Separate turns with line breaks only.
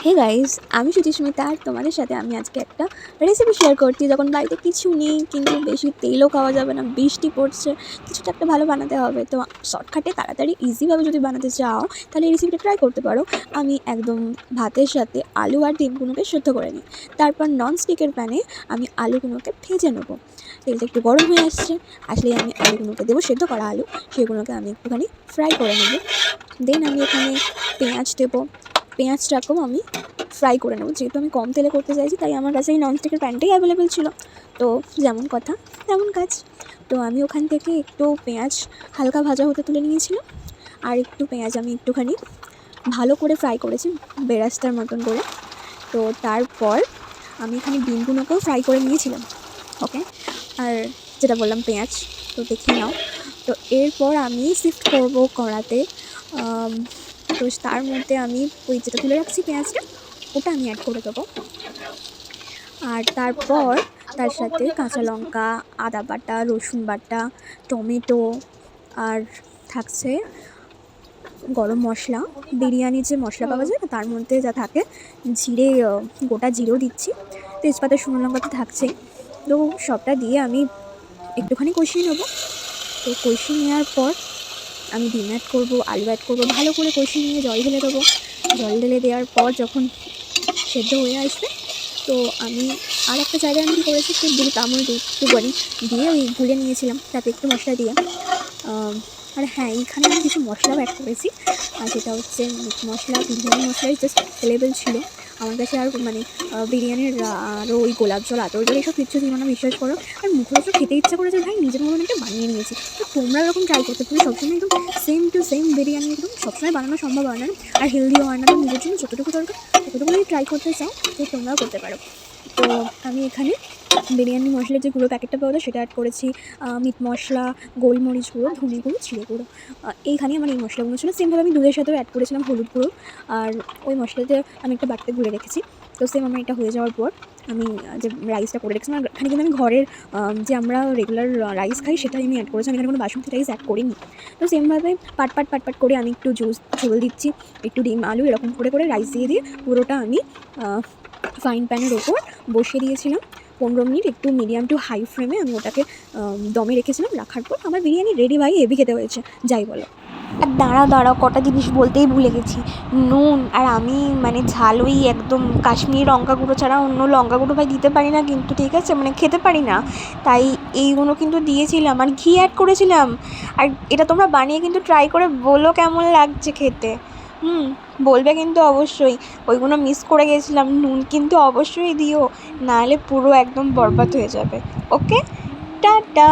Hey guys, আমি সুচিস্মিতা আর তোমাদের সাথে আমি আজকে একটা রেসিপি শেয়ার করছি। যখন বাড়িতে কিছু নেই, কিন্তু বেশি তেলও খাওয়া যাবে না, বৃষ্টি পড়ছে, কিছুটা একটা ভালো বানাতে হবে। তো শর্টকাটে তাড়াতাড়ি ইজিভাবে যদি বানাতে চাও তাহলে এই রেসিপিটা ট্রাই করতে পারো। আমি একদম ভাতের সাথে আলু আর ডিমগুলোকে সেদ্ধ করে নিই। তারপর ননস্টিকের প্যানে আমি আলুগুলোকে ভেজে নেবো। তেলটা একটু গরম হয়ে আসলেই আমি আলুগুলোকে দেবো, সেদ্ধ করা আলু, সেগুলোকে আমি একটুখানি ফ্রাই করে নেবো। দেন আমি এখানে পেঁয়াজ দেবো। পেঁয়াজটাকেও আমি ফ্রাই করে নেবো। যেহেতু আমি কম তেলে করতে চাইছি, তাই আমার কাছে এই ননস্টিকের প্যানটাই অ্যাভেলেবেল ছিল। তো যেমন কথা তেমন কাজ। তো আমি ওখান থেকে একটু পেঁয়াজ হালকা ভাজা হতে তুলে নিয়েছিলাম, আর একটু পেঁয়াজ আমি একটুখানি ভালো করে ফ্রাই করেছি, বেরাস্তার মতন করে। তো তারপর আমি এখানে ডিমগুলোকেও ফ্রাই করে নিয়েছিলাম। ওকে, আর যেটা বললাম পেঁয়াজ, তো দেখে নাও। তো এরপর আমি শিফট করবো কড়াতে। তো তার মধ্যে আমি ওই যেটা তুলে রাখছি পেঁয়াজটা, ওটা আমি অ্যাড করে দেবো। আর তারপর তার সাথে কাঁচা লঙ্কা, আদা বাটা, রসুন বাটা, টমেটো, আর থাকছে গরম মশলা, বিরিয়ানির যে মশলা পাওয়া যায় না, তার মধ্যে যা থাকে, জিরে, গোটা জিরেও দিচ্ছি, তেজপাতা, শুকনো লঙ্কা তো থাকছেই। তো সবটা দিয়ে আমি একটুখানি কষিয়ে নেবো। তো কষিয়ে নেওয়ার পর আমি ডিম অ্যাড করবো, আলু অ্যাড করবো, ভালো করে কষিয়ে নিয়ে জল ঢেলে দেবো। জল ঢেলে দেওয়ার পর যখন সেদ্ধ হয়ে আসবে, তো আমি আর একটা জায়গায় আমি কী করেছি, একটু দুধ, আমুল দুধ একটুখানি দিয়ে ওই গুলে নিয়েছিলাম, তাতে একটু মশলা দিয়ে। আর হ্যাঁ, এইখানে আমি কিছু মশলাও অ্যাড করেছি, আর সেটা হচ্ছে মিট মশলা, বিরিয়ানি মশলাই জাস্ট অ্যাভেলেবেল ছিল আমার কাছে। আর মানে বিরিয়ানির আরও ওই গোলাপ জল, আতর জল, এইসব কিচ্ছু ছিল না, বিশ্বাস করো। আর মুখরোচক খেতে ইচ্ছা করেছে ভাই, নিজের মতন একটা বানিয়ে নিয়েছি। তো তোমরা এরকম ট্রাই করতে পারো। সবসময় একদম সেম টু সেম বিরিয়ানি একদম সবসময় বানানো সম্ভব হয় না, আর হেলদিও হয় না। তো নিজের জন্য যতটুকু দরকার ততটুকু যদি ট্রাই করতে চাও, তো তোমরাও করতে পারো। তো আমি এখানে বিরিয়ানি মশলার যে গুঁড়ো প্যাকেটটা পাওয়া যায় সেটা অ্যাড করেছি, মিট মশলা, গোলমরিচ গুঁড়ো, ধনে গুঁড়ো, জিরে গুঁড়ো। এইখানে আমার এই মশলাগুলো ছিল। সেমভাবে আমি দুধের সাথেও অ্যাড করেছিলাম হলুদ গুঁড়ো, আর ওই মশলাতে আমি একটা বাটিতে গুলে রেখেছি। তো সেম আমার এটা হয়ে যাওয়ার পর আমি যে রাইসটা করে রেখেছিলাম, এখানে কিন্তু আমি ঘরের যে আমরা রেগুলার রাইস খাই সেটাই আমি অ্যাড করেছি, আমি এখানে কোনো বাসমতি রাইস অ্যাড করিনি। তো সেমভাবে পাট পাট করে আমি একটু ঝোল দিচ্ছি, একটু ডিম আলু এরকম করে রাইস দিয়ে পুরোটা আমি ফ্রাইং প্যানের ওপর বসিয়ে দিয়েছিলাম। 15 মিনিট একটু মিডিয়াম টু হাই ফ্লেমে আমি ওটাকে দমে রেখেছিলাম। রাখার পর আমার বিরিয়ানি রেডি। ভাই হেভি খেতে হয়েছে, যাই বলো।
আর দাঁড়াও কটা জিনিস বলতেই ভুলে গেছি। নুন, আর আমি মানে ঝাল ওই একদম কাশ্মীরি লঙ্কা গুঁড়ো ছাড়া অন্য লঙ্কা গুঁড়ো ভাই দিতে পারি না, কিন্তু ঠিক আছে, মানে খেতে পারি না, তাই এইগুলো কিন্তু দিয়েছিলাম। আর ঘি অ্যাড করেছিলাম। আর এটা তোমরা বানিয়ে কিন্তু ট্রাই করে বলো কেমন লাগছে খেতে। বলবে কিন্তু অবশ্যই। ওইগুলো মিস করে গেছিলাম, নুন কিন্তু অবশ্যই দিও, নাহলে পুরো একদম বরবাদ হয়ে যাবে। ওকে, টাটা।